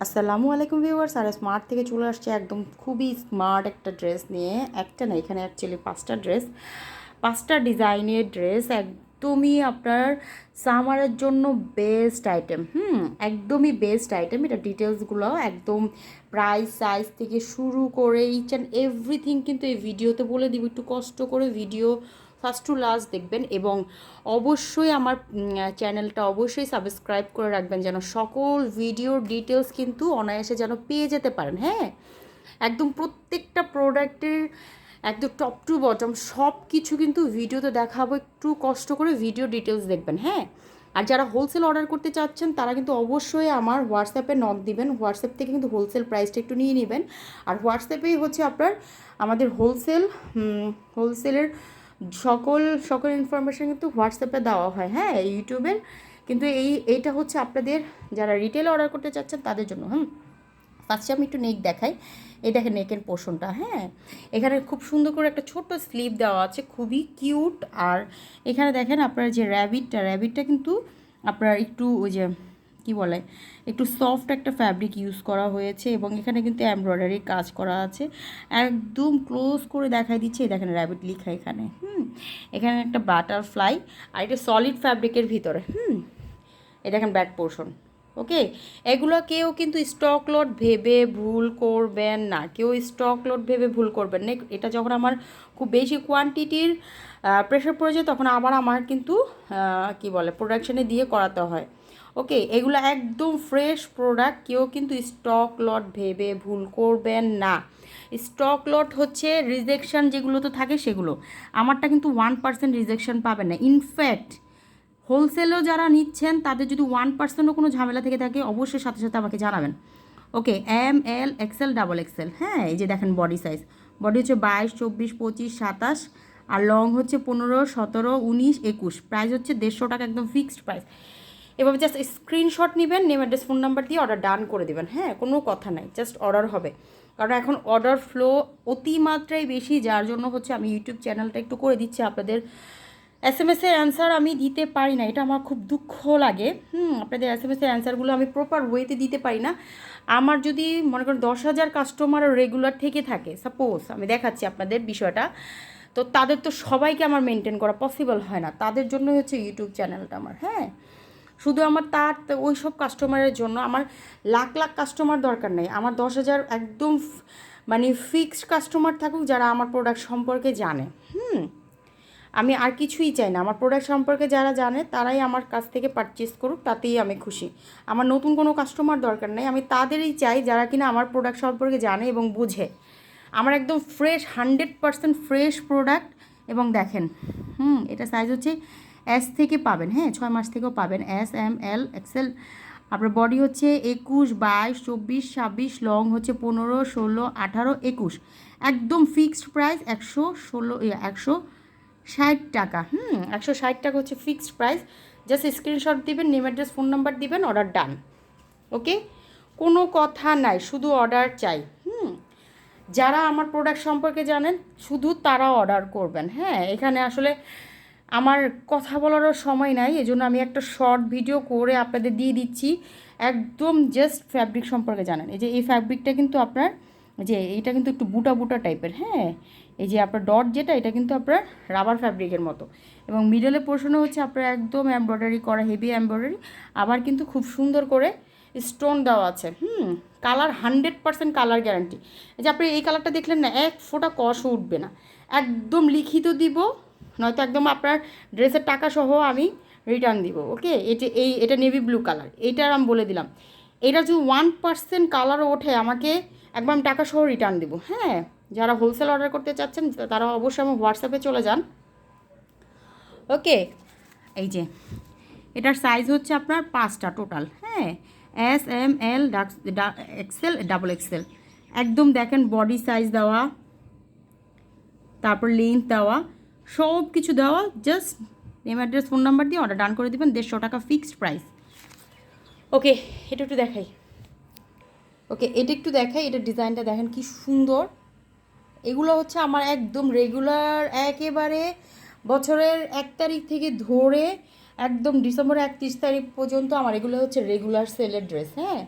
আসসালামু আলাইকুম ভিউয়ার্স, আর স্মার্ট থেকে চলে আসছে একদম খুবই স্মার্ট একটা ড্রেস নিয়ে। একটা না, এখানে অ্যাকচুয়ালি পাঁচটা ড্রেস, পাঁচটা ডিজাইনের ড্রেস, একদমই আপনার সামারের জন্য বেস্ট আইটেম। একদমই বেস্ট আইটেম। এটা ডিটেলসগুলো একদম প্রাইস সাইজ থেকে শুরু করে ইচ অ্যান্ড এভরিথিং কিন্তু এই ভিডিওতে বলে দিব। একটু কষ্ট করে ভিডিও ফার্স্ট টু লাস্ট দেখবেন এবং অবশ্যই আমার চ্যানেলটা অবশ্যই সাবস্ক্রাইব করে রাখবেন, যেন সকল ভিডিওর ডিটেলস কিন্তু অনায়াসে যেন পেয়ে যেতে পারেন। হ্যাঁ, একদম প্রত্যেকটা প্রোডাক্টের একদম টপ টু বটম সব কিছু কিন্তু ভিডিওতে দেখাবো। একটু কষ্ট করে ভিডিও ডিটেলস দেখবেন। হ্যাঁ, আর যারা হোলসেল অর্ডার করতে চাচ্ছেন তারা কিন্তু অবশ্যই আমার হোয়াটসঅ্যাপে নক দিবেন। হোয়াটসঅ্যাপ থেকে কিন্তু হোলসেল প্রাইসটা একটু নিয়ে নেবেন। আর হোয়াটসঅ্যাপেই হচ্ছে আপনার আমাদের হোলসেলের সকল সকল ইনফরমেশান কিন্তু হোয়াটসঅ্যাপে দেওয়া হয়। হ্যাঁ, ইউটিউবের কিন্তু এইটা হচ্ছে আপনাদের যারা রিটেল অর্ডার করতে চাচ্ছেন তাদের জন্য। ফার্স্টে আমি একটু নেক দেখাই। এই দেখেন নেকের পোর্শনটা। হ্যাঁ, এখানে খুব সুন্দর করে একটা ছোট্ট স্লিভ দেওয়া আছে, খুবই কিউট। আর এখানে দেখেন আপনার যে র্যাবিটটা কিন্তু আপনার একটু ওই যে কী বলে, একটু সফট একটা ফ্যাব্রিক ইউজ করা হয়েছে এবং এখানে কিন্তু এমব্রয়ডারি কাজ করা আছে। একদম ক্লোজ করে দেখাই দিচ্ছে। দেখেন র্যাবিট লিখা এখানে। এখানে একটা বাটারফ্লাই আর এটা সলিড ফ্যাব্রিকের ভিতরে। এ দেখেন ব্যাক পোর্শন। ওকে, এগুলো কেউ কিন্তু স্টক লট ভেবে ভুল করবেন না। কেউ স্টক লট ভেবে ভুল করবেন না। এটা যখন আমার খুব বেশি কোয়ান্টিটির প্রেশার পড়ে যায় তখন আবার আমার কিন্তু কি বলে প্রোডাকশানে দিয়ে করাতে হয়। ওকে, এগুলো একদম ফ্রেশ প্রোডাক্ট। কেউ কিন্তু স্টক লট ভেবে ভুল করবেন না। স্টক লট হচ্ছে রিজেকশান যেগুলো তো থাকে সেগুলো। আমারটা কিন্তু 1% রিজেকশান পাবেন না। ইনফ্যাক্ট হোলসেলও যারা নিচ্ছেন তাদের যদি 1%ও কোনো ঝামেলা থেকে থাকে অবশ্যই সাথে সাথে আমাকে জানাবেন। Okay, M L XL double XL. হ্যাঁ, এই যে দেখেন বডি সাইজ। বডি হচ্ছে 22, 24, 25, 27 আর লং হচ্ছে 15, 17, 19, 21। প্রাইস হচ্ছে 150 টাকা, একদম ফিক্সড প্রাইস। এভাবে জাস্ট স্ক্রিনশট নেবেন, নেম অ্যাড্রেস ফোন নাম্বার দিয়ে অর্ডার ডান করে দেবেন। হ্যাঁ, কোনো কথা নাই, জাস্ট অর্ডার হবে। কারণ এখন অর্ডার ফ্লো অতিমাত্রায় বেশি, যার জন্য হচ্ছে আমি ইউটিউব চ্যানেলটা একটু করে দিচ্ছি। আপনাদের এসএমএসের অ্যান্সার আমি দিতে পারি না, এটা আমার খুব দুঃখ লাগে। আপনাদের এসএমএসের অ্যান্সারগুলো আমি প্রপার ওয়েতে দিতে পারি না। আমার যদি মনে করেন 10,000 কাস্টমার রেগুলার থেকে থাকে, সাপোজ আমি দেখাচ্ছি আপনাদের বিষয়টা, তো তাদের তো সবাইকে আমার মেনটেন করা পসিবল হয় না। তাদের জন্য হচ্ছে ইউটিউব চ্যানেলটা আমার। হ্যাঁ, শুধু আমার ওই সব কাস্টমারের জন্য আমার লাখ লাখ কাস্টমার দরকার নেই। আমার 10,000 একদম মানে ফিক্সড কাস্টমার থাকুক যারা আমার প্রোডাক্ট সম্পর্কে জানে। আমি আর কিছুই চাই না। আমার প্রোডাক্ট সম্পর্কে যারা জানে তারাই আমার কাছ থেকে পারচেস করুক, তাতেই আমি খুশি। আমার নতুন কোনো কাস্টমার দরকার নেই। আমি তাদেরই চাই যারা কিনা আমার প্রোডাক্ট সম্পর্কে জানে এবং বুঝে। আমার একদম ফ্রেশ 100% ফ্রেশ প্রোডাক্ট। এবং দেখেন এটা সাইজ হচ্ছে এস থেকে পাবেন। হ্যাঁ, 6 মাস থেকেও পাবেন, এস, এম, এল, এক্সেল। আপনার বডি হচ্ছে 21, 22, 24, 26, লং হচ্ছে 15, 16, 18, 21। একদম ফিক্সড প্রাইস 160 টাকা। 160 টাকা হচ্ছে ফিক্সড প্রাইস। জাস্ট স্ক্রিনশট দিবেন, নেম অ্যাড্রেস ফোন নাম্বার দিবেন, অর্ডার ডান। ওকে, কোনো কথা নাই, শুধু অর্ডার চাই। যারা আমার প্রোডাক্ট সম্পর্কে জানেন শুধু তারা অর্ডার করবেন। হ্যাঁ, এখানে আসলে আমার কথা বলারও সময় নাই, এজন্য আমি একটা শর্ট ভিডিও করে আপনাদের দিয়ে দিচ্ছি। একদম জাস্ট ফ্যাব্রিক সম্পর্কে জানেন। এই যে এই ফ্যাব্রিকটা কিন্তু আপনার যে এইটা কিন্তু একটু বুটা বুটা টাইপের। হ্যাঁ, এই যে আপনার ডট যেটা, এটা কিন্তু আপনার রাবার ফ্যাব্রিকের মতো এবং মিডলের পোর্শনে হচ্ছে আপনার একদম এমব্রয়ডারি করা, হেভি এমব্রয়ডারি। আবার কিন্তু খুব সুন্দর করে স্টোন দেওয়া আছে। Colour 100% colour guarantee. এই যে আপনি এই কালারটা দেখলেন না, এক ফোঁটা কষও উঠবে না। একদম লিখিত দিব, নয়তো একদম আপনার ড্রেসের টাকা সহ আমি রিটার্ন দিব। ওকে, এটা নেভি ব্লু কালার, এইটার আমি বলে দিলাম। এটা যদি 1% কালারও ওঠে আমাকে একবার আমি টাকা সহ রিটার্ন দেবো। হ্যাঁ, যারা হোলসেল অর্ডার করতে চাচ্ছেন তারা অবশ্যই আমার হোয়াটসঅ্যাপে চলে যান। ওকে, এই যে এটার সাইজ হচ্ছে আপনার 5টা টোটাল। হ্যাঁ, S, M, L, XL, double Excel. একদম দেখেন বডি সাইজ দেওয়া, তারপর লেন্থ দেওয়া, সব কিছু দেওয়া। Just name address phone number দিয়ে অর্ডার ডান করে দেবেন। 150 টাকা ফিক্সড প্রাইস। ওকে, এটা একটু দেখাই। ওকে, এটা একটু দেখাই। এটা ডিজাইনটা দেখেন কি সুন্দর। এগুলো হচ্ছে আমার একদম রেগুলার, একেবারে বছরের 1 তারিখ থেকে ধরে একদম ডিসেম্বর 31 তারিখ পর্যন্ত আমার এগুলো হচ্ছে রেগুলার সেলের ড্রেস, হ্যাঁ,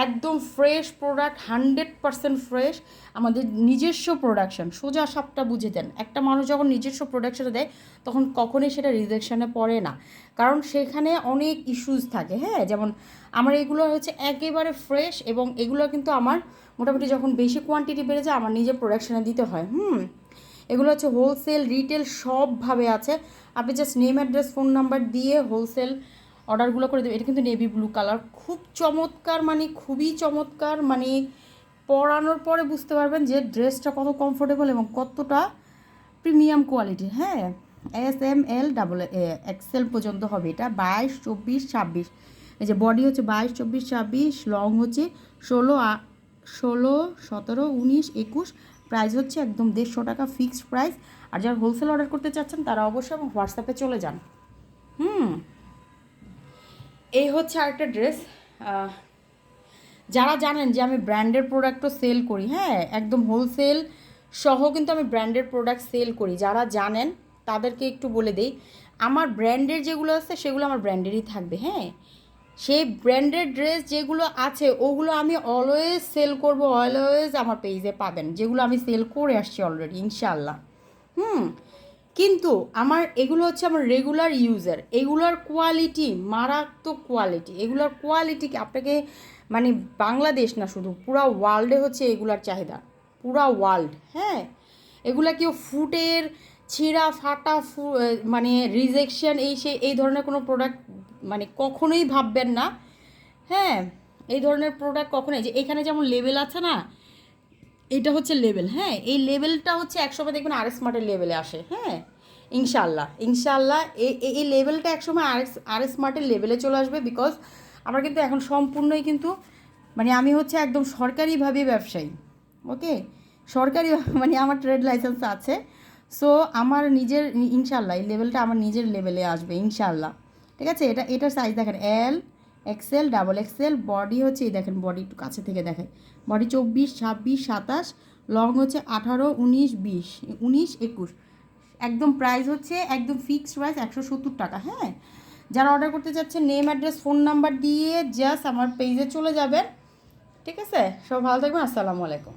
একদম ফ্রেশ প্রোডাক্ট, 100% ফ্রেশ, আমাদের নিজস্ব প্রোডাকশন। সোজা সাপটা বুঝে দেন, একটা মানুষ যখন নিজস্ব প্রোডাকশনে দেয় তখন কখনোই সেটা রিজেকশনে পড়ে না, কারণ সেখানে অনেক ইস্যুস থাকে, হ্যাঁ, যেমন আমার এগুলো হচ্ছে একেবারে ফ্রেশ, এবং এগুলো কিন্তু আমার মোটামুটি যখন বেশি কোয়ান্টিটি বেড়ে যায় আমার নিজের প্রোডাকশনে দিতে হয়। এগুলো হচ্ছে হোলসেল রিটেল সবভাবে আছে। আপনি just name address phone number দিয়ে হোলসেল অর্ডারগুলো করে দেবেন। এটা কিন্তু নেভি ব্লু কালার, খুব চমৎকার, মানে খুবই চমৎকার, মানে পরানোর পরে বুঝতে পারবেন যে ড্রেসটা কত কমফোর্টেবল এবং কতটা প্রিমিয়াম কোয়ালিটি, হ্যাঁ। SML XL পর্যন্ত হবে এটা, 22, 24, 26। এই যে বডি হচ্ছে 22, 24, 26, লং হচ্ছে 16, 17, 19, 21। প্রাইস হচ্ছে একদম 150 টাকা ফিক্সড প্রাইস। আর যারা হোলসেল অর্ডার করতে চাচ্ছেন তারা অবশ্যই এবং হোয়াটসঅ্যাপে চলে যান। এই হচ্ছে আরেকটা ড্রেস। যারা জানেন যে আমি ব্র্যান্ডের প্রোডাক্টও সেল করি, হ্যাঁ, একদম হোলসেল সহ কিন্তু আমি ব্র্যান্ডের প্রোডাক্ট সেল করি, যারা জানেন তাদেরকে একটু বলে দিই, আমার ব্র্যান্ডের যেগুলো আছে সেগুলো আমার ব্র্যান্ডেরই থাকবে, হ্যাঁ। সেই ব্র্যান্ডেড ড্রেস যেগুলো আছে ওগুলো আমি অলওয়েজ সেল করব, অলওয়েজ আমার পেজে পাবেন, যেগুলো আমি সেল করে আসছি অলরেডি ইনশাল্লাহ। কিন্তু আমার এগুলো হচ্ছে আমার রেগুলার ইউজার, এগুলোর কোয়ালিটি মারাত্মক কোয়ালিটি, এগুলোর কোয়ালিটি আপনাকে মানে বাংলাদেশ না শুধু পুরা ওয়ার্ল্ডে হচ্ছে এগুলার চাহিদা, পুরা ওয়ার্ল্ড, হ্যাঁ। এগুলা কেউ ফুটের ছিঁড়া ফাটা মানে রিজেকশন এই ধরনের কোনো প্রোডাক্ট মানে কখনোই ভাববেন না, হ্যাঁ। এই ধরনের প্রোডাক্ট কখনোই, যে এখানে যেমন লেবেল আছে না, এটা হচ্ছে লেভেল, হ্যাঁ, এই লেভেলটা হচ্ছে একসময় দেখবেন আর স্মার্টের লেভেলে আসে, হ্যাঁ, ইনশাল্লাহ ইনশাল্লাহ এই লেভেলটা একসময় আর স্মার্টের লেভেলে চলে আসবে, বিকজ আমরা কিন্তু এখন সম্পূর্ণই কিন্তু মানে আমি হচ্ছে একদম সরকারিভাবে ব্যবসায়ী, ওকে, সরকারি মানে আমার ট্রেড লাইসেন্স আছে। সো আমার নিজের ইনশাল্লাহ এই লেভেলটা আমার নিজের লেভেলে আসবে ইনশাল্লাহ, ঠিক আছে। এটার সাইজ দেখেন LXL, বডি হচ্ছে এই দেখেন, বডি একটু কাছে থেকে দেখেন, বডি 24, 26, 27, লং হচ্ছে 18, 19, 20, 19, 21। একদম প্রাইস হচ্ছে একদম ফিক্সড প্রাইস 170 টাকা, হ্যাঁ। যারা অর্ডার করতে চাচ্ছেন নেম অ্যাড্রেস ফোন নাম্বার দিয়ে জাস্ট আমার পেজে চলে যাবেন, ঠিক আছে। সব ভালো থাকবেন, আসসালামু আলাইকুম।